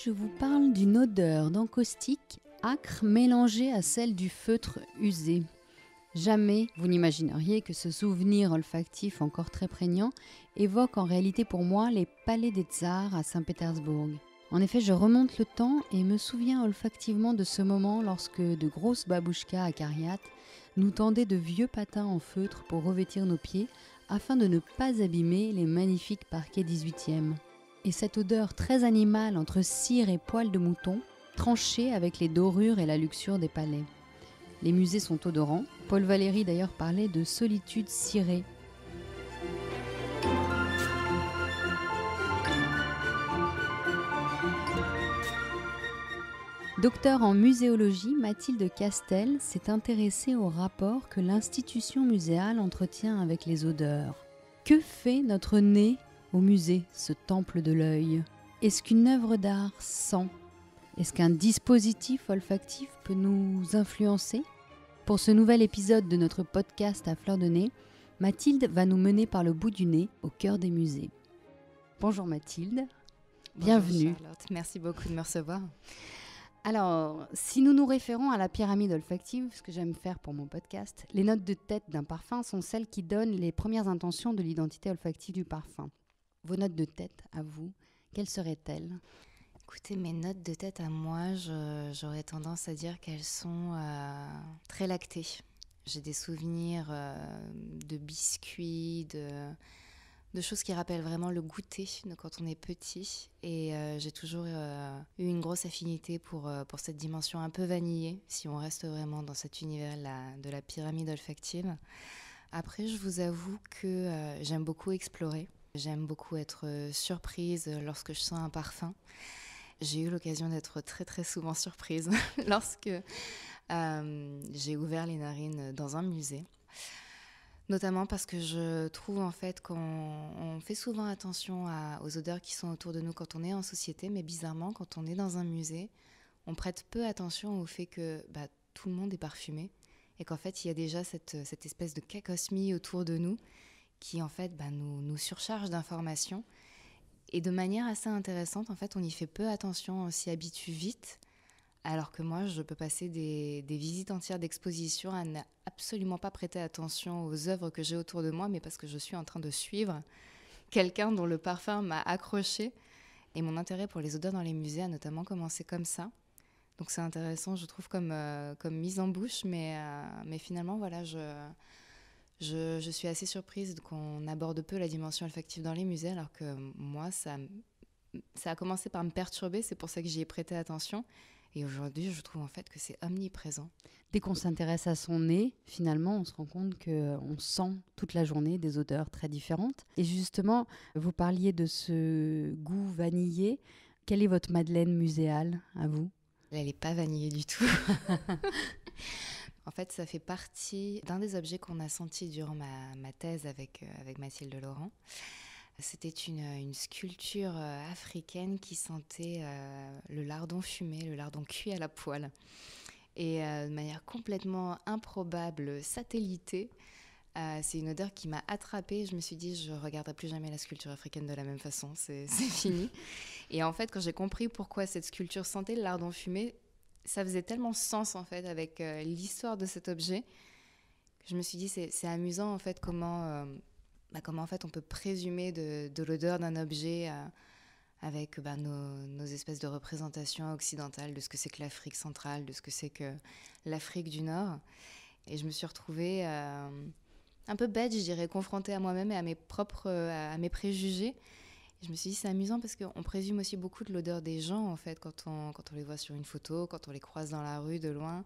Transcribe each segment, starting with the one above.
je vous parle d'une odeur d'encaustique âcre mélangée à celle du feutre usé. Jamais vous n'imagineriez que ce souvenir olfactif encore très prégnant évoque en réalité pour moi les palais des tsars à Saint-Pétersbourg. En effet, je remonte le temps et me souviens olfactivement de ce moment lorsque de grosses babouchkas à Cariat nous tendaient de vieux patins en feutre pour revêtir nos pieds afin de ne pas abîmer les magnifiques parquets 18e. Et cette odeur très animale entre cire et poils de mouton, tranchée avec les dorures et la luxure des palais. Les musées sont odorants. Paul Valéry d'ailleurs parlait de solitude cirée. Docteur en muséologie, Mathilde Castel s'est intéressée au rapport que l'institution muséale entretient avec les odeurs. Que fait notre nez au musée, ce temple de l'œil? Est-ce qu'une œuvre d'art sent? Est-ce qu'un dispositif olfactif peut nous influencer? Pour ce nouvel épisode de notre podcast à fleur de nez, Mathilde va nous mener par le bout du nez au cœur des musées. Bonjour Mathilde, bienvenue. Bonjour Charlotte, merci beaucoup de me recevoir. Alors, si nous nous référons à la pyramide olfactive, ce que j'aime faire pour mon podcast, les notes de tête d'un parfum sont celles qui donnent les premières intentions de l'identité olfactive du parfum. Vos notes de tête, à vous, quelles seraient-elles ? Écoutez, mes notes de tête à moi, j'aurais tendance à dire qu'elles sont très lactées. J'ai des souvenirs de biscuits, de choses qui rappellent vraiment le goûter de quand on est petit. Et j'ai toujours eu une grosse affinité pour cette dimension un peu vanillée, si on reste vraiment dans cet univers de la pyramide olfactive. Après, je vous avoue que j'aime beaucoup explorer. J'aime beaucoup être surprise lorsque je sens un parfum. J'ai eu l'occasion d'être très très souvent surprise lorsque j'ai ouvert les narines dans un musée. Notamment parce que je trouve en fait qu'on fait souvent attention aux odeurs qui sont autour de nous quand on est en société, mais bizarrement quand on est dans un musée, on prête peu attention au fait que tout le monde est parfumé et qu'en fait il y a déjà cette espèce de cacosmie autour de nous qui en fait nous surcharge d'informations. Et de manière assez intéressante, en fait, on y fait peu attention, on s'y habitue vite, alors que moi, je peux passer des visites entières d'exposition à ne absolument pas prêter attention aux œuvres que j'ai autour de moi, mais parce que je suis en train de suivre quelqu'un dont le parfum m'a accroché. Et mon intérêt pour les odeurs dans les musées a notamment commencé comme ça. Donc c'est intéressant, je trouve, comme mise en bouche, mais finalement, voilà, je suis assez surprise qu'on aborde peu la dimension olfactive dans les musées, alors que moi, ça a commencé par me perturber, c'est pour ça que j'y ai prêté attention. Et aujourd'hui, je trouve en fait que c'est omniprésent. Dès qu'on s'intéresse à son nez, finalement, on se rend compte qu'on sent toute la journée des odeurs très différentes. Et justement, vous parliez de ce goût vanillé. Quelle est votre Madeleine muséale, à vous ? Elle n'est pas vanillée du tout. En fait, ça fait partie d'un des objets qu'on a senti durant ma thèse avec Mathilde Laurent. C'était une sculpture africaine qui sentait le lardon fumé, le lardon cuit à la poêle. Et de manière complètement improbable, satellitée, c'est une odeur qui m'a attrapée. Je me suis dit, je ne regarderai plus jamais la sculpture africaine de la même façon, c'est fini. Et en fait, quand j'ai compris pourquoi cette sculpture sentait le lardon fumé, ça faisait tellement sens en fait avec l'histoire de cet objet que je me suis dit c'est amusant en fait comment en fait on peut présumer de l'odeur d'un objet avec nos espèces de représentations occidentales de ce que c'est que l'Afrique centrale, de ce que c'est que l'Afrique du Nord. Et je me suis retrouvée un peu bête, je dirais, confrontée à moi-même et à mes préjugés. Je me suis dit, c'est amusant parce qu'on présume aussi beaucoup de l'odeur des gens, en fait, quand on les voit sur une photo, quand on les croise dans la rue, de loin.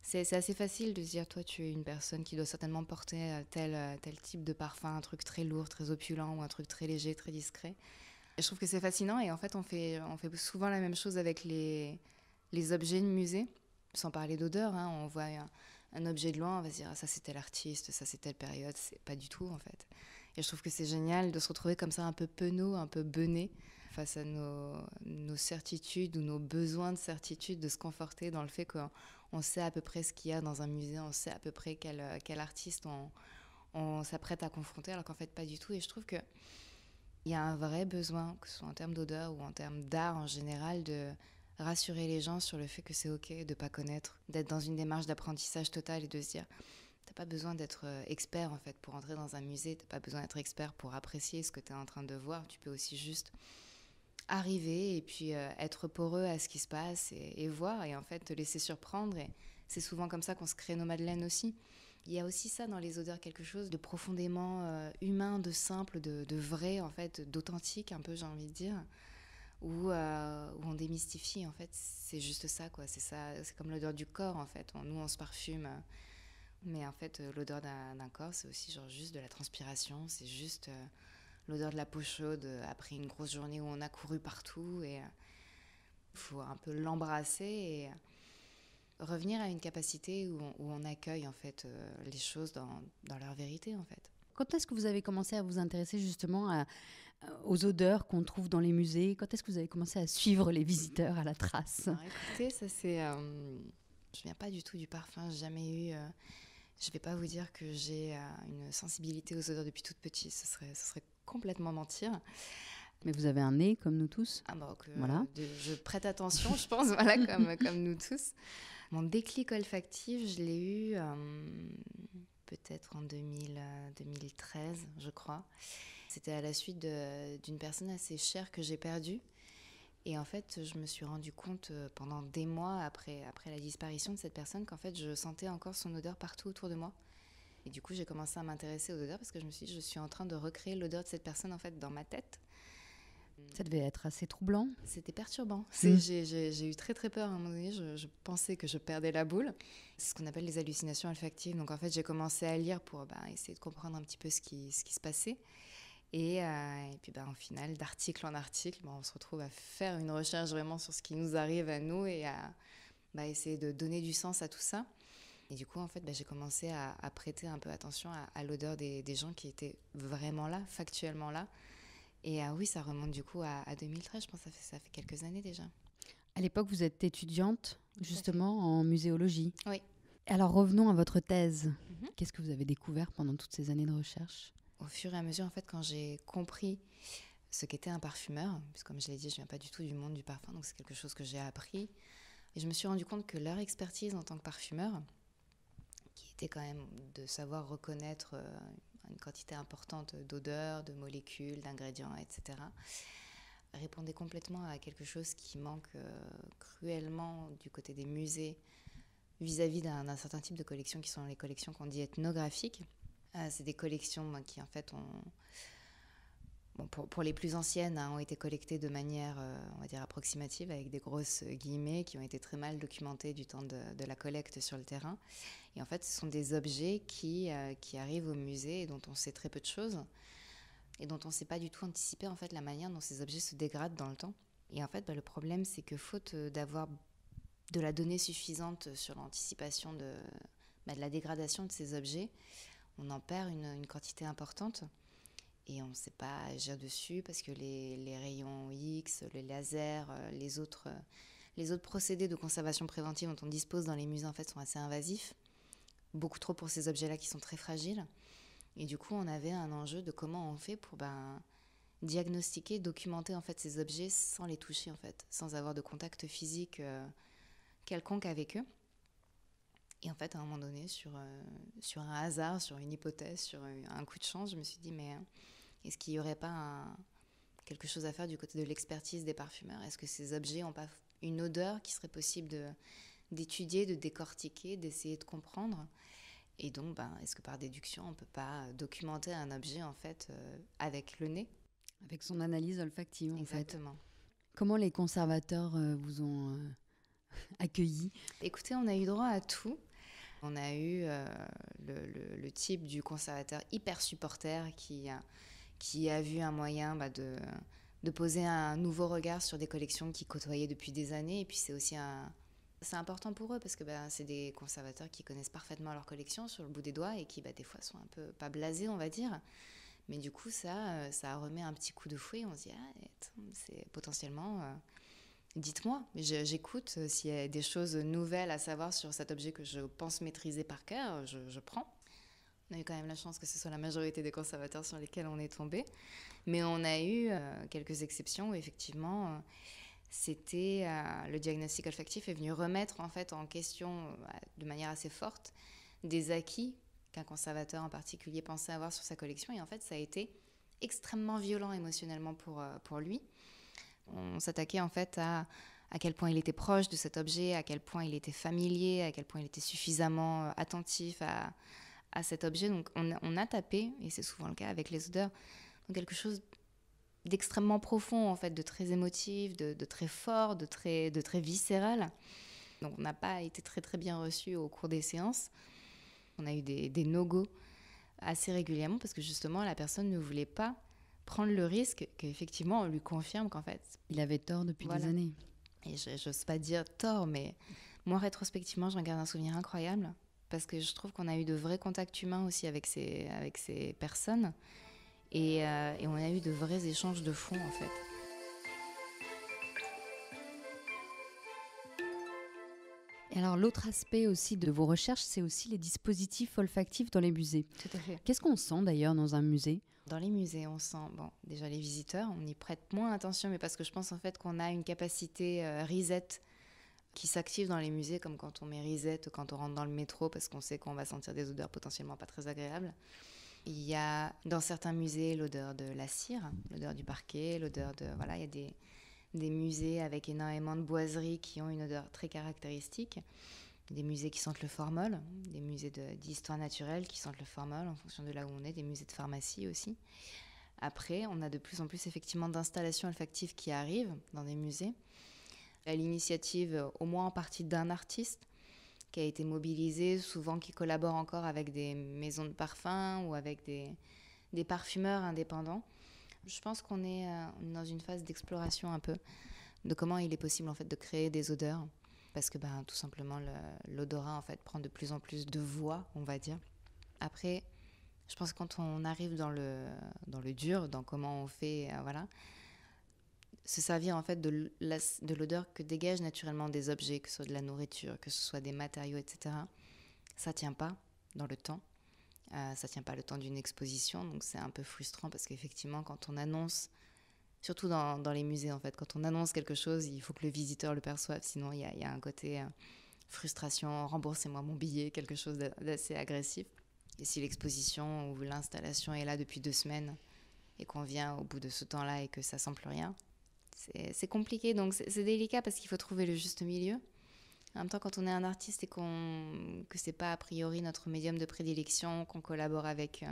C'est assez facile de se dire, toi, tu es une personne qui doit certainement porter tel type de parfum, un truc très lourd, très opulent, ou un truc très léger, très discret. Et je trouve que c'est fascinant, et en fait, on fait souvent la même chose avec les objets de musée, sans parler d'odeur, hein. On voit un objet de loin, on va se dire, ah, ça c'est tel artiste, ça c'est telle période, c'est pas du tout, en fait. Et je trouve que c'est génial de se retrouver comme ça un peu penaud, un peu bené face à nos certitudes ou nos besoins de certitude, de se conforter dans le fait qu'on sait à peu près ce qu'il y a dans un musée, on sait à peu près quel artiste on s'apprête à confronter, alors qu'en fait pas du tout. Et je trouve que Il y a un vrai besoin, que ce soit en termes d'odeur ou en termes d'art en général, de rassurer les gens sur le fait que c'est OK de ne pas connaître, d'être dans une démarche d'apprentissage total et de se dire t'as pas besoin d'être expert en fait pour entrer dans un musée, t'as pas besoin d'être expert pour apprécier ce que tu es en train de voir, tu peux aussi juste arriver et puis être poreux à ce qui se passe et voir et en fait te laisser surprendre et c'est souvent comme ça qu'on se crée nos madeleines aussi. Il y a aussi ça dans les odeurs, quelque chose de profondément humain, de simple, de vrai en fait, d'authentique un peu j'ai envie de dire, où on démystifie en fait, c'est juste ça quoi, c'est ça, c'est comme l'odeur du corps en fait, nous on se parfume, mais en fait l'odeur d'un corps c'est aussi genre juste de la transpiration, c'est juste l'odeur de la peau chaude après une grosse journée où on a couru partout et il faut un peu l'embrasser et revenir à une capacité où on accueille en fait les choses dans leur vérité en fait. Quand est-ce que vous avez commencé à vous intéresser justement aux odeurs qu'on trouve dans les musées? Quand est-ce que vous avez commencé à suivre les visiteurs à la trace? Alors écoutez, ça c'est... je viens pas du tout du parfum, j'ai jamais eu... je vais pas vous dire que j'ai une sensibilité aux odeurs depuis toute petite, ce serait complètement mentir. Mais vous avez un nez comme nous tous. Ah bah, voilà. Je prête attention, je pense, voilà, comme nous tous. Mon déclic olfactif, je l'ai eu peut-être en 2013, je crois. C'était à la suite d'une personne assez chère que j'ai perdue. Et en fait, je me suis rendu compte pendant des mois après la disparition de cette personne qu'en fait, je sentais encore son odeur partout autour de moi. Et du coup, j'ai commencé à m'intéresser aux odeurs parce que je me suis dit, je suis en train de recréer l'odeur de cette personne en fait dans ma tête. Ça devait être assez troublant. C'était perturbant. J'ai eu très très peur à un moment donné. Je pensais que je perdais la boule. C'est ce qu'on appelle les hallucinations olfactives. Donc en fait, j'ai commencé à lire pour essayer de comprendre un petit peu ce qui se passait. Et puis au final, d'article en article, on se retrouve à faire une recherche vraiment sur ce qui nous arrive à nous et à essayer de donner du sens à tout ça. Et du coup, en fait, j'ai commencé à prêter un peu attention à l'odeur des gens qui étaient vraiment là, factuellement là. Et oui, ça remonte du coup à 2013, je pense que ça fait quelques années déjà. À l'époque, vous êtes étudiante justement en muséologie. Oui. Alors revenons à votre thèse. Qu'est-ce que vous avez découvert pendant toutes ces années de recherche? Au fur et à mesure, en fait, quand j'ai compris ce qu'était un parfumeur, puisque comme je l'ai dit, je ne viens pas du tout du monde du parfum, donc c'est quelque chose que j'ai appris. Et je me suis rendu compte que leur expertise en tant que parfumeur, qui était quand même de savoir reconnaître une quantité importante d'odeurs, de molécules, d'ingrédients, etc., répondait complètement à quelque chose qui manque cruellement du côté des musées vis-à-vis d'un certain type de collections qui sont les collections qu'on dit ethnographiques. C'est des collections qui en fait pour les plus anciennes ont été collectées de manière on va dire approximative avec des grosses guillemets qui ont été très mal documentées du temps de la collecte sur le terrain. Et en fait ce sont des objets qui arrivent au musée et dont on sait très peu de choses et dont on ne sait pas du tout anticiper en fait la manière dont ces objets se dégradent dans le temps. Et en fait le problème c'est que faute d'avoir de la donnée suffisante sur l'anticipation de la dégradation de ces objets, on en perd une quantité importante et on ne sait pas agir dessus parce que les rayons X, les lasers, les autres procédés de conservation préventive dont on dispose dans les musées en fait sont assez invasifs, beaucoup trop pour ces objets-là qui sont très fragiles. Et du coup, on avait un enjeu de comment on fait pour diagnostiquer, documenter en fait ces objets sans les toucher en fait, sans avoir de contact physique quelconque avec eux. Et en fait, à un moment donné, sur un hasard, sur une hypothèse, sur un coup de chance, je me suis dit, mais est-ce qu'il n'y aurait pas quelque chose à faire du côté de l'expertise des parfumeurs? Est-ce que ces objets n'ont pas une odeur qui serait possible d'étudier, de décortiquer, d'essayer de comprendre? Et donc, est-ce que par déduction, on ne peut pas documenter un objet en fait avec le nez? Avec son analyse olfactive, en fait. Exactement. Comment les conservateurs vous ont accueillis? Écoutez, on a eu droit à tout. On a eu le type du conservateur hyper supporter qui a vu un moyen de poser un nouveau regard sur des collections qu'il côtoyait depuis des années. Et puis c'est aussi c'est important pour eux parce que c'est des conservateurs qui connaissent parfaitement leur collection sur le bout des doigts et qui des fois sont un peu pas blasés on va dire, mais du coup ça remet un petit coup de fouet. On se dit c'est potentiellement dites-moi, j'écoute s'il y a des choses nouvelles à savoir sur cet objet que je pense maîtriser par cœur, je prends. On a eu quand même la chance que ce soit la majorité des conservateurs sur lesquels on est tombé. Mais on a eu quelques exceptions où effectivement, c'était le diagnostic olfactif est venu remettre en fait en question de manière assez forte des acquis qu'un conservateur en particulier pensait avoir sur sa collection. Et en fait, ça a été extrêmement violent émotionnellement pour lui. On s'attaquait en fait à quel point il était proche de cet objet, à quel point il était familier, à quel point il était suffisamment attentif à cet objet. Donc on a tapé, et c'est souvent le cas avec les odeurs, dans quelque chose d'extrêmement profond, en fait, de très émotif, de très fort, de très viscéral. Donc on n'a pas été très très bien reçus au cours des séances. On a eu des no-go assez régulièrement parce que justement la personne ne voulait pas prendre le risque qu'effectivement on lui confirme qu'en fait... Il avait tort depuis des années. Et j'ose pas dire tort, mais moi rétrospectivement j'en garde un souvenir incroyable parce que je trouve qu'on a eu de vrais contacts humains aussi avec ces personnes et on a eu de vrais échanges de fond en fait. Et alors l'autre aspect aussi de vos recherches, c'est aussi les dispositifs olfactifs dans les musées. Tout à fait. Qu'est-ce qu'on sent d'ailleurs dans un musée ? Dans les musées, on sent, déjà les visiteurs, on y prête moins attention, mais parce que je pense en fait qu'on a une capacité reset qui s'active dans les musées, comme quand on met reset, quand on rentre dans le métro, parce qu'on sait qu'on va sentir des odeurs potentiellement pas très agréables. Il y a dans certains musées l'odeur de la cire, l'odeur du parquet, l'odeur de... Voilà, il y a des musées avec énormément de boiseries qui ont une odeur très caractéristique. Des musées qui sentent le formol, des musées d'histoire naturelle qui sentent le formol en fonction de là où on est, des musées de pharmacie aussi. Après, on a de plus en plus effectivement d'installations olfactives qui arrivent dans des musées. À l'initiative, au moins en partie d'un artiste qui a été mobilisé, souvent qui collabore encore avec des maisons de parfums ou avec des parfumeurs indépendants. Je pense qu'on est dans une phase d'exploration un peu de comment il est possible en fait de créer des odeurs. Parce que tout simplement l'odorat en fait prend de plus en plus de voix, on va dire. Après, je pense que quand on arrive dans le dur, dans comment on fait, se servir en fait de l'odeur que dégagent naturellement des objets, que ce soit de la nourriture, que ce soit des matériaux, etc. Ça tient pas dans le temps. Ça tient pas le temps d'une exposition, donc c'est un peu frustrant parce qu'effectivement quand on annonce, surtout dans les musées en fait, quand on annonce quelque chose, il faut que le visiteur le perçoive, sinon il y a un côté frustration, remboursez-moi mon billet, quelque chose d'assez agressif. Et si l'exposition ou l'installation est là depuis 2 semaines et qu'on vient au bout de ce temps-là et que ça sent plus rien, c'est compliqué, donc c'est délicat parce qu'il faut trouver le juste milieu. En même temps, quand on est un artiste et que c'est pas a priori notre médium de prédilection, qu'on collabore avec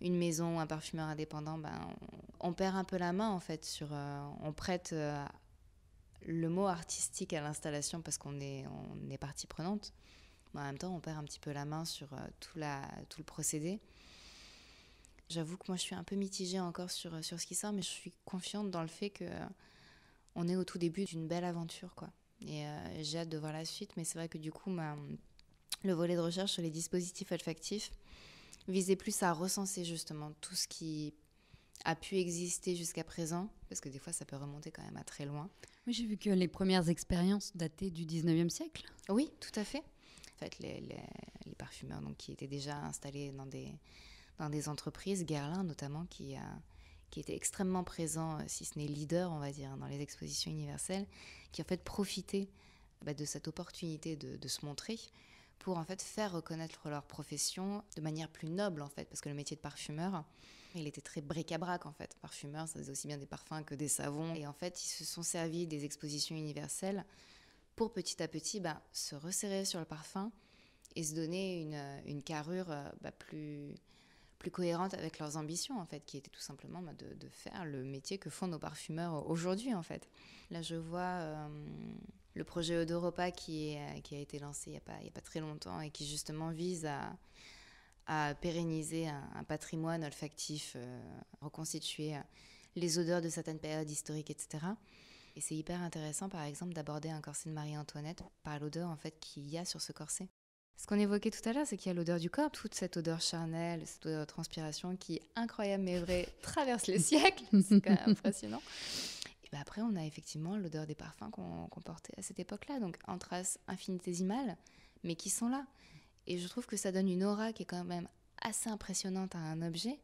une maison ou un parfumeur indépendant, on perd un peu la main en fait on prête le mot artistique à l'installation parce qu'on est partie prenante. Mais en même temps, on perd un petit peu la main sur tout le procédé. J'avoue que moi, je suis un peu mitigée encore sur ce qui sort, mais je suis confiante dans le fait qu'on est au tout début d'une belle aventure, quoi. Et j'ai hâte de voir la suite, mais c'est vrai que du coup, le volet de recherche sur les dispositifs olfactifs visait plus à recenser justement tout ce qui a pu exister jusqu'à présent, parce que des fois, ça peut remonter quand même à très loin. Oui, j'ai vu que les premières expériences dataient du 19e siècle. Oui, tout à fait. En fait, les parfumeurs donc, qui étaient déjà installés dans des entreprises, Guerlain notamment, qui était extrêmement présent, si ce n'est leader, on va dire, dans les expositions universelles, qui en fait profitaient de cette opportunité de se montrer pour en fait faire reconnaître leur profession de manière plus noble en fait, parce que le métier de parfumeur, il était très bric-à-brac en fait. Parfumeur, ça faisait aussi bien des parfums que des savons. Et en fait, ils se sont servis des expositions universelles pour petit à petit se resserrer sur le parfum et se donner une carrure plus cohérente avec leurs ambitions en fait, qui était tout simplement de faire le métier que font nos parfumeurs aujourd'hui en fait. Là je vois le projet Odoropa qui a été lancé il y a pas très longtemps et qui justement vise à pérenniser un patrimoine olfactif, reconstituer les odeurs de certaines périodes historiques, etc. Et c'est hyper intéressant par exemple d'aborder un corset de Marie-Antoinette par l'odeur en fait qu'il y a sur ce corset. Ce qu'on évoquait tout à l'heure, c'est qu'il y a l'odeur du corps, toute cette odeur charnelle, cette odeur de transpiration qui, incroyable mais vrai, traverse les siècles. C'est quand même impressionnant. Et après, on a effectivement l'odeur des parfums qu'on portait à cette époque-là, donc en traces infinitésimales, mais qui sont là. Et je trouve que ça donne une aura qui est quand même assez impressionnante à un objet.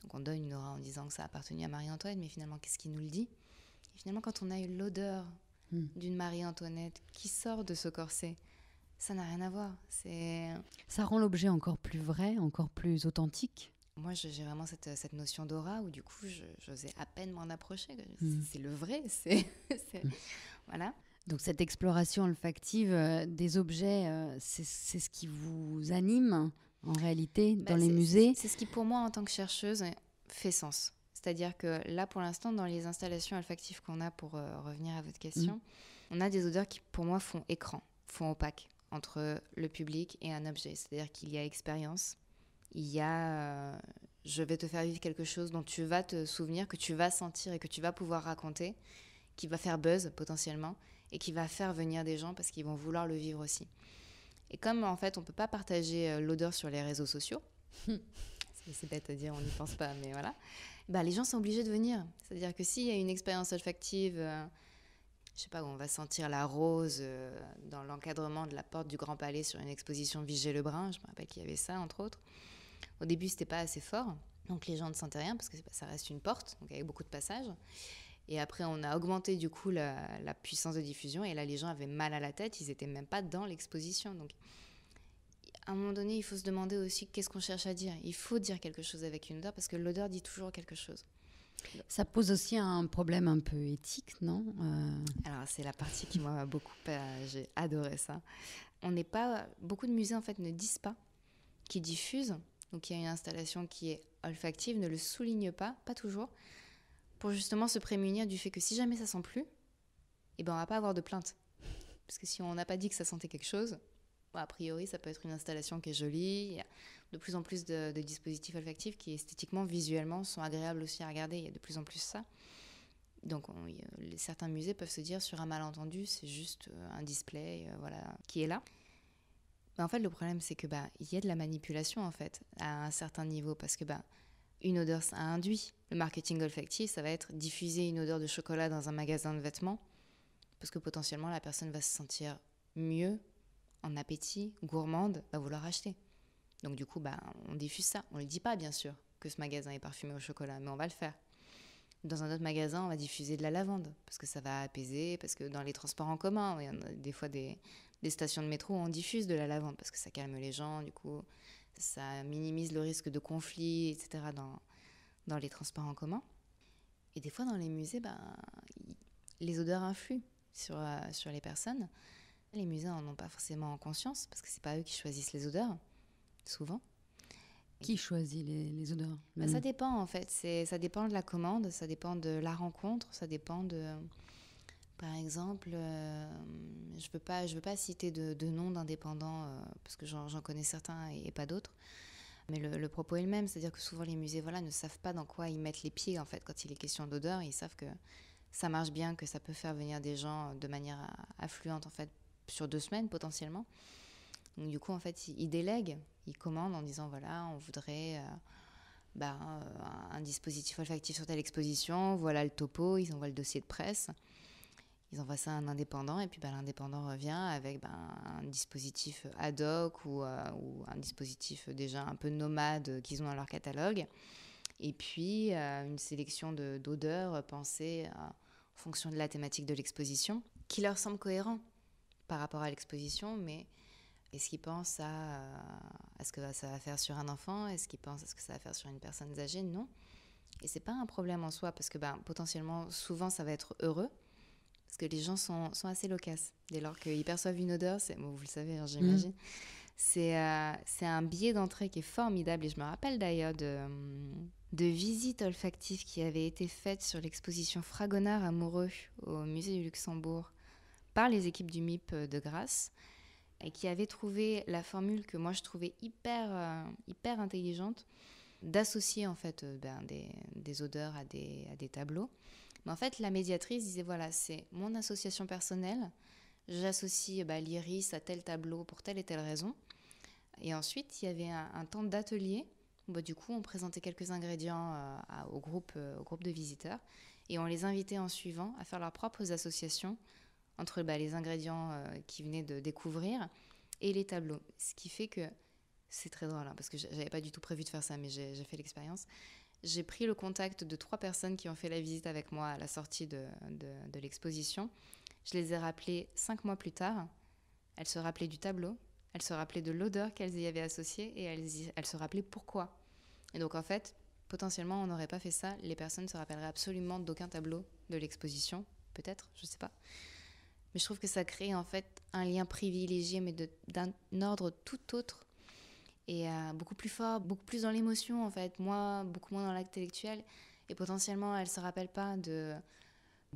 Donc on donne une aura en disant que ça a appartenu à Marie-Antoinette, mais finalement, qu'est-ce qui nous le dit ? Et finalement, quand on a eu l'odeur d'une Marie-Antoinette qui sort de ce corset, ça n'a rien à voir. Ça rend l'objet encore plus vrai, encore plus authentique. Moi, j'ai vraiment cette notion d'aura où du coup, j'osais à peine m'en approcher. C'est le vrai, voilà. Donc cette exploration olfactive des objets, c'est ce qui vous anime en réalité dans les musées. C'est ce qui, pour moi, en tant que chercheuse, fait sens. C'est-à-dire que là, pour l'instant, dans les installations olfactives qu'on a, pour revenir à votre question, on a des odeurs qui, pour moi, font écran, font opaque entre le public et un objet. C'est-à-dire qu'il y a expérience, il y a je vais te faire vivre quelque chose dont tu vas te souvenir, que tu vas sentir et que tu vas pouvoir raconter, qui va faire buzz potentiellement et qui va faire venir des gens parce qu'ils vont vouloir le vivre aussi. Et comme en fait on ne peut pas partager l'odeur sur les réseaux sociaux, c'est bête à dire, on n'y pense pas, mais voilà, bah, les gens sont obligés de venir. C'est-à-dire que s'il y a une expérience olfactive, je sais pas, où on va sentir la rose dans l'encadrement de la porte du Grand Palais sur une exposition Vigée-Lebrun, je me rappelle qu'il y avait ça entre autres. Au début, c'était pas assez fort, donc les gens ne sentaient rien parce que ça reste une porte, donc avec beaucoup de passages. Et après, on a augmenté du coup la puissance de diffusion et là, les gens avaient mal à la tête, ils n'étaient même pas dans l'exposition. Donc, à un moment donné, il faut se demander aussi qu'est-ce qu'on cherche à dire. Il faut dire quelque chose avec une odeur parce que l'odeur dit toujours quelque chose. Ça pose aussi un problème un peu éthique, non ? Alors, c'est la partie qui m'a beaucoup... j'ai adoré ça. Beaucoup de musées, en fait, ne disent pas qu'ils diffusent. Donc, il y a une installation qui est olfactive, ne le souligne pas toujours, pour justement se prémunir du fait que si jamais ça sent plus, eh ben, on va pas avoir de plainte. Parce que si on n'a pas dit que ça sentait quelque chose, a priori, ça peut être une installation qui est jolie. Il y a de plus en plus de dispositifs olfactifs qui, esthétiquement, visuellement, sont agréables aussi à regarder. Il y a de plus en plus ça. Donc, certains musées peuvent se dire, sur un malentendu, c'est juste un display qui est là. Mais en fait, le problème, c'est que il y a de la manipulation, en fait, à un certain niveau. Parce que une odeur, ça induit. Le marketing olfactif, ça va être diffuser une odeur de chocolat dans un magasin de vêtements. Parce que potentiellement, la personne va se sentir mieux, en appétit, gourmande, va vouloir acheter. Donc du coup, on diffuse ça. On ne le dit pas, bien sûr, que ce magasin est parfumé au chocolat, mais on va le faire. Dans un autre magasin, on va diffuser de la lavande, parce que ça va apaiser, parce que dans les transports en commun, il y en a des fois des stations de métro où on diffuse de la lavande, parce que ça calme les gens, du coup, ça minimise le risque de conflit, etc. dans les transports en commun. Et des fois, dans les musées, les odeurs influent sur les personnes. Les musées n'en ont pas forcément conscience, parce que c'est pas eux qui choisissent les odeurs, souvent. Qui choisit les odeurs ? Ça dépend, en fait. Ça dépend de la commande, ça dépend de la rencontre, ça dépend de... Par exemple, je veux pas citer de noms d'indépendants, parce que j'en connais certains et pas d'autres. Mais le propos est le même, c'est-à-dire que souvent les musées ne savent pas dans quoi ils mettent les pieds, en fait, quand il est question d'odeur. Ils savent que ça marche bien, que ça peut faire venir des gens de manière affluente, en fait, sur 2 semaines potentiellement. Donc du coup, en fait, ils délèguent, ils commandent en disant on voudrait un dispositif olfactif sur telle exposition, voilà le topo, ils envoient le dossier de presse, ils envoient ça à un indépendant et puis l'indépendant revient avec un dispositif ad hoc ou un dispositif déjà un peu nomade qu'ils ont dans leur catalogue et puis une sélection d'odeurs pensées en fonction de la thématique de l'exposition qui leur semble cohérent par rapport à l'exposition, mais est-ce qu'ils pensent à ce que ça va faire sur un enfant? Est-ce qu'ils pensent à ce que ça va faire sur une personne âgée? Non. Et c'est pas un problème en soi, parce que potentiellement, souvent, ça va être heureux, parce que les gens sont assez loquaces. Dès lors qu'ils perçoivent une odeur, vous le savez, j'imagine, c'est un billet d'entrée qui est formidable. Et je me rappelle d'ailleurs de visites olfactives qui avaient été faites sur l'exposition Fragonard amoureux au musée du Luxembourg par les équipes du MIP de Grasse, et qui avait trouvé la formule que moi je trouvais hyper intelligente d'associer en fait des odeurs à des tableaux. Mais en fait, la médiatrice disait c'est mon association personnelle, j'associe l'iris à tel tableau pour telle et telle raison. Et ensuite, il y avait un temps d'atelier où du coup, on présentait quelques ingrédients au groupe de visiteurs et on les invitait en suivant à faire leurs propres associations entre les ingrédients qu'ils venaient de découvrir et les tableaux. Ce qui fait que C'est très drôle, hein, parce que j'avais pas du tout prévu de faire ça, mais j'ai fait l'expérience. J'ai pris le contact de 3 personnes qui ont fait la visite avec moi à la sortie de l'exposition. Je les ai rappelées 5 mois plus tard. Elles se rappelaient du tableau, elles se rappelaient de l'odeur qu'elles y avaient associée et elles se rappelaient pourquoi. Et donc en fait, potentiellement, on n'aurait pas fait ça. Les personnes ne se rappelleraient absolument d'aucun tableau de l'exposition. Peut-être, je sais pas. Mais je trouve que ça crée en fait un lien privilégié, mais d'un ordre tout autre. Et beaucoup plus fort, beaucoup plus dans l'émotion en fait. Moi, beaucoup moins dans l'intellectuel. Et potentiellement, elles ne se rappellent pas de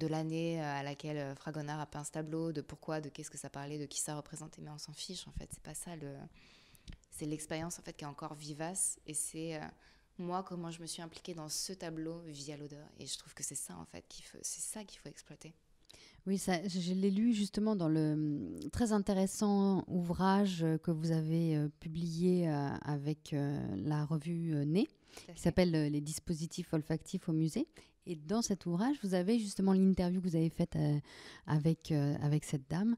l'année à laquelle Fragonard a peint ce tableau, de pourquoi, de qu'est-ce que ça parlait, de qui ça représentait. Mais on s'en fiche en fait. C'est pas ça c'est l'expérience en fait qui est encore vivace. Et c'est moi comment je me suis impliquée dans ce tableau via l'odeur. Et je trouve que c'est ça en fait c'est ça qu'il faut exploiter. Oui, ça, je l'ai lu justement dans le très intéressant ouvrage que vous avez publié avec la revue Nez, qui s'appelle Les dispositifs olfactifs au musée. Et dans cet ouvrage, vous avez justement l'interview que vous avez faite avec cette dame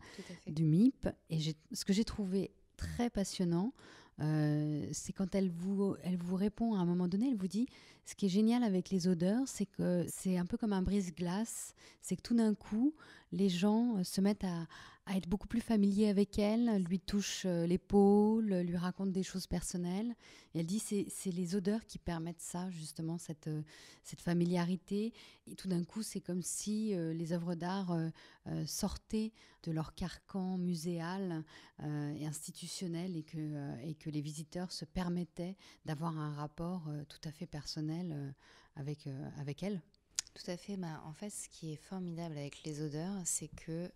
du MIP. Et ce que j'ai trouvé très passionnant, c'est quand elle vous répond à un moment donné, elle vous dit, ce qui est génial avec les odeurs, c'est que c'est un peu comme un brise-glace, c'est que tout d'un coup, les gens se mettent à être beaucoup plus familiers avec elle, lui touchent l'épaule, lui racontent des choses personnelles. Et elle dit, c'est les odeurs qui permettent ça, justement, cette familiarité. Et tout d'un coup, c'est comme si les œuvres d'art sortaient de leur carcan muséal et institutionnel et que les visiteurs se permettaient d'avoir un rapport tout à fait personnel avec elle. Tout à fait. En fait, ce qui est formidable avec les odeurs, c'est que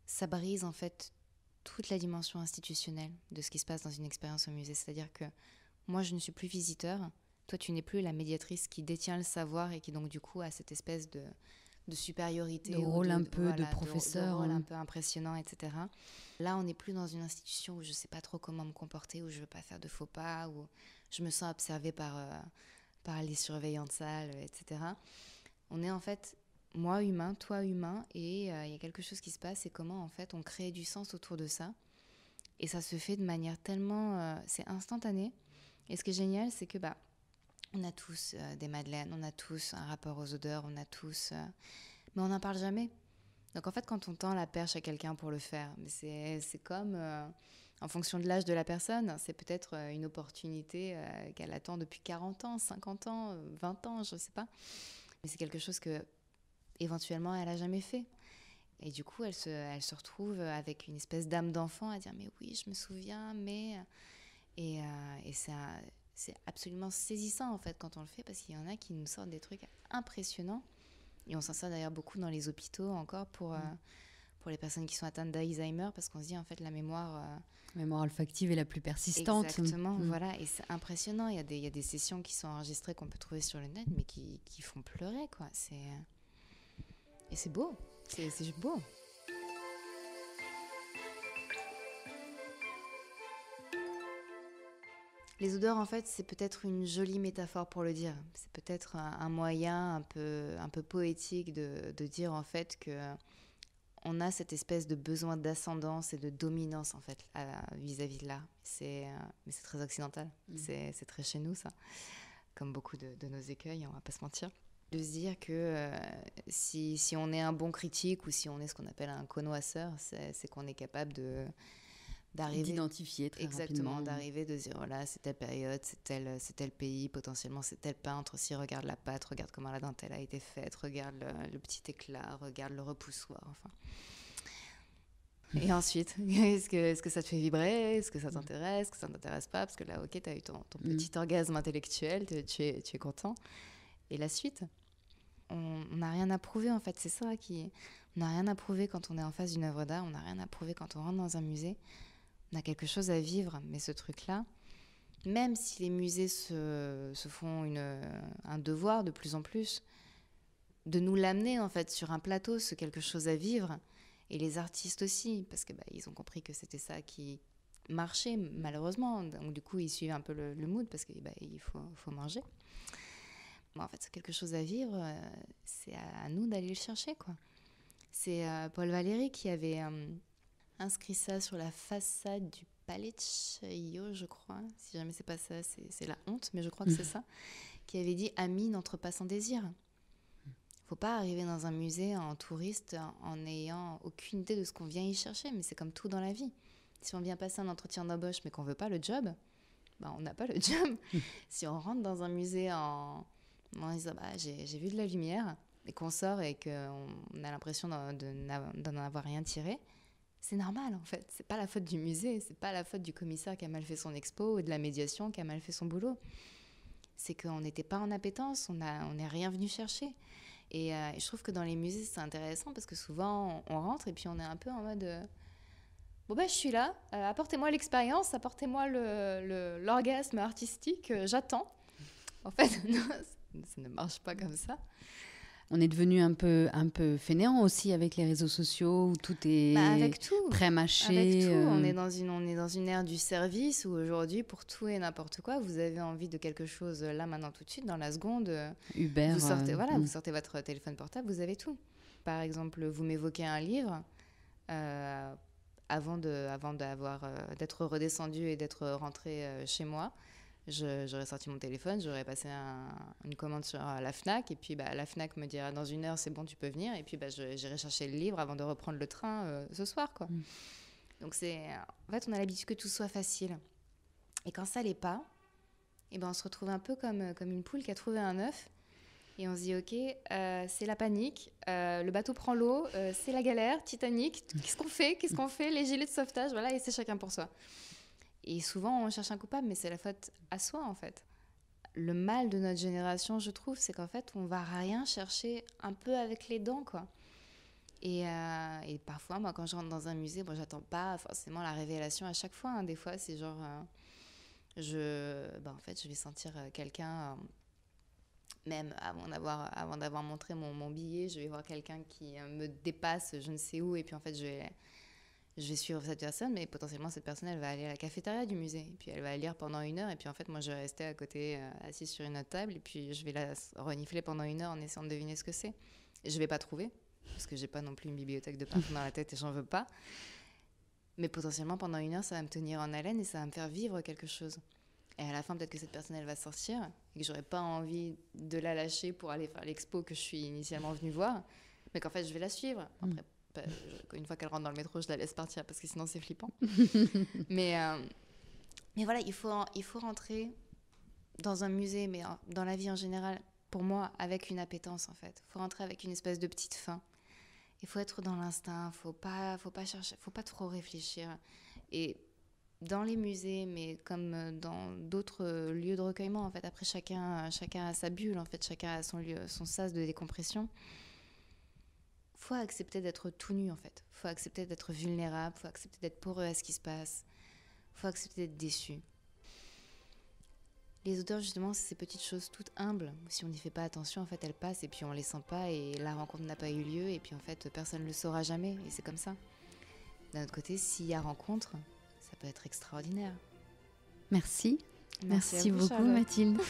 ça brise en fait toute la dimension institutionnelle de ce qui se passe dans une expérience au musée. C'est-à-dire que moi, je ne suis plus visiteur. Toi, tu n'es plus la médiatrice qui détient le savoir et qui donc du coup a cette espèce de supériorité. De rôle un peu de professeur. De rôle un peu impressionnant, etc. Là, on n'est plus dans une institution où je ne sais pas trop comment me comporter, où je ne veux pas faire de faux pas, où je me sens observée par les surveillants de salle, etc. On est en fait, moi humain, toi humain, et il y a quelque chose qui se passe, et comment en fait on crée du sens autour de ça. Et ça se fait de manière tellement... c'est instantané. Et ce qui est génial, c'est que on a tous des madeleines, on a tous un rapport aux odeurs, on a tous... mais on n'en parle jamais. Donc en fait, quand on tend la perche à quelqu'un pour le faire, c'est comme... en fonction de l'âge de la personne, c'est peut-être une opportunité qu'elle attend depuis 40 ans, 50 ans, 20 ans, je ne sais pas. Mais c'est quelque chose que, éventuellement, elle n'a jamais fait. Et du coup, elle se retrouve avec une espèce d'âme d'enfant à dire « mais oui, je me souviens, mais... » Et c'est absolument saisissant, en fait, quand on le fait, parce qu'il y en a qui nous sortent des trucs impressionnants. Et on s'en sert d'ailleurs beaucoup dans les hôpitaux encore pour les personnes qui sont atteintes d'Alzheimer, parce qu'on se dit, en fait, la mémoire olfactive est la plus persistante. Exactement, voilà. Et c'est impressionnant. Il y a des sessions qui sont enregistrées qu'on peut trouver sur le net, mais qui font pleurer, quoi. Et c'est beau. C'est beau. Les odeurs, en fait, c'est peut-être une jolie métaphore pour le dire. C'est peut-être un moyen un peu poétique de dire, en fait, que on a cette espèce de besoin d'ascendance et de dominance, en fait, vis-à-vis de l'art. Mais c'est très occidental. C'est très chez nous, ça. Comme beaucoup de nos écueils, on va pas se mentir. De se dire que si on est un bon critique ou si on est ce qu'on appelle un connoisseur, c'est qu'on est capable d'arriver... D'identifier très exactement, rapidement. D'arriver, de dire, voilà, c'est telle période, c'est tel pays, potentiellement c'est tel peintre. Si regarde la pâte, regarde comment la dentelle a été faite, regarde le petit éclat, regarde le repoussoir, enfin... Et ensuite, est-ce que ça te fait vibrer? Est-ce que ça t'intéresse? Est-ce que ça ne t'intéresse pas? Parce que là, ok, tu as eu ton petit orgasme intellectuel, tu es content. Et la suite, on n'a rien à prouver, en fait. C'est ça qui... On n'a rien à prouver quand on est en face d'une œuvre d'art. On n'a rien à prouver quand on rentre dans un musée. On a quelque chose à vivre. Mais ce truc-là, même si les musées se font un devoir de plus en plus de nous l'amener, en fait, sur un plateau, ce quelque chose à vivre... Et les artistes aussi, parce que ils ont compris que c'était ça qui marchait, malheureusement. Donc du coup, ils suivent un peu le mood, parce qu'il faut manger. Mais en fait, c'est quelque chose à vivre, c'est à nous d'aller le chercher, quoi. C'est Paul Valéry qui avait inscrit ça sur la façade du Palais de Chaillot, je crois. Si jamais c'est pas ça, c'est la honte, mais je crois que c'est ça. Qui avait dit « Ami n'entre pas sans désir ». Faut pas arriver dans un musée en touriste en n'ayant aucune idée de ce qu'on vient y chercher, mais c'est comme tout dans la vie. Si on vient passer un entretien d'embauche mais qu'on veut pas le job, on n'a pas le job. Si on rentre dans un musée en disant j'ai vu de la lumière et qu'on sort et qu'on a l'impression d'en avoir rien tiré, c'est normal en fait. C'est pas la faute du musée, c'est pas la faute du commissaire qui a mal fait son expo ou de la médiation qui a mal fait son boulot. C'est qu'on n'était pas en appétence, on n'est rien venu chercher. Et je trouve que dans les musées, c'est intéressant parce que souvent, on rentre et puis on est un peu en mode je suis là, apportez-moi l'expérience, apportez-moi l'orgasme artistique, j'attends. En fait, non, ça ne marche pas comme ça. On est devenu un peu fainéant aussi avec les réseaux sociaux où tout est avec tout. pré-mâché. Avec tout, on est dans une ère du service où aujourd'hui, pour tout et n'importe quoi, vous avez envie de quelque chose là, maintenant, tout de suite, dans la seconde. Uber. Vous sortez votre téléphone portable, vous avez tout. Par exemple, vous m'évoquez un livre. Avant d'être redescendue et d'être rentrée chez moi, j'aurais sorti mon téléphone, j'aurais passé une commande sur la Fnac, et puis la Fnac me dira dans 1 heure c'est bon, tu peux venir, et puis j'irai chercher le livre avant de reprendre le train ce soir, quoi. Donc en fait on a l'habitude que tout soit facile, et quand ça l'est pas, on se retrouve un peu comme une poule qui a trouvé un œuf. Et on se dit, ok, c'est la panique, le bateau prend l'eau, c'est la galère, Titanic, qu'est-ce qu'on fait, les gilets de sauvetage, voilà, et c'est chacun pour soi. Et souvent, on cherche un coupable, mais c'est la faute à soi, en fait. Le mal de notre génération, je trouve, c'est qu'en fait, on va rien chercher un peu avec les dents, quoi. Et parfois, moi, quand je rentre dans un musée, j'attends pas forcément la révélation à chaque fois, hein. Des fois, c'est genre, en fait, je vais sentir quelqu'un... Même avant d'avoir montré mon billet, je vais voir quelqu'un qui me dépasse je ne sais où, et puis en fait je vais suivre cette personne, mais potentiellement cette personne elle va aller à la cafétéria du musée, et puis elle va lire pendant 1 heure, et puis en fait moi je vais rester à côté assise sur une autre table, et puis je vais la renifler pendant 1 heure en essayant de deviner ce que c'est. Et je vais pas trouver, parce que j'ai pas non plus une bibliothèque de parfum dans la tête et j'en veux pas, mais potentiellement pendant 1 heure ça va me tenir en haleine et ça va me faire vivre quelque chose. Et à la fin, peut-être que cette personne, elle va sortir et que j'aurais pas envie de la lâcher pour aller faire l'expo que je suis initialement venue voir, mais qu'en fait, je vais la suivre. Après, une fois qu'elle rentre dans le métro, je la laisse partir parce que sinon, c'est flippant. mais voilà, il faut rentrer dans un musée, mais dans la vie en général, pour moi, avec une appétence, en fait. Il faut rentrer avec une espèce de petite faim. Il faut être dans l'instinct, faut pas chercher, faut pas trop réfléchir. Et dans les musées, mais comme dans d'autres lieux de recueillement, en fait, après chacun a sa bulle, en fait, chacun a son sas de décompression. Faut accepter d'être tout nu, en fait. Faut accepter d'être vulnérable, faut accepter d'être poreux à ce qui se passe. Faut accepter d'être déçu. Les odeurs, justement, c'est ces petites choses toutes humbles. Si on n'y fait pas attention, en fait, elles passent et puis on les sent pas et la rencontre n'a pas eu lieu et puis en fait, personne ne le saura jamais et c'est comme ça. D'un autre côté, s'il y a rencontre, ça peut être extraordinaire. Merci. Merci beaucoup, Charlotte. Mathilde.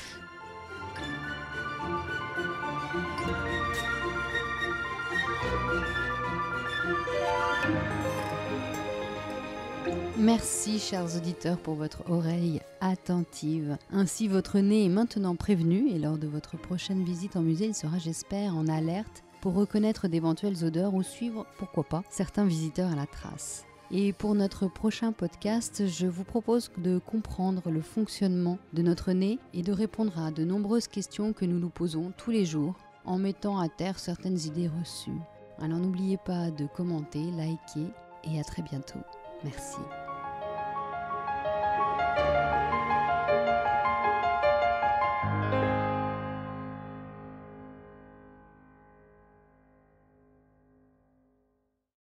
Merci, chers auditeurs, pour votre oreille attentive. Ainsi, votre nez est maintenant prévenu et lors de votre prochaine visite en musée, il sera, j'espère, en alerte pour reconnaître d'éventuelles odeurs ou suivre, pourquoi pas, certains visiteurs à la trace. Et pour notre prochain podcast, je vous propose de comprendre le fonctionnement de notre nez et de répondre à de nombreuses questions que nous nous posons tous les jours en mettant à terre certaines idées reçues. Alors n'oubliez pas de commenter, liker et à très bientôt. Merci.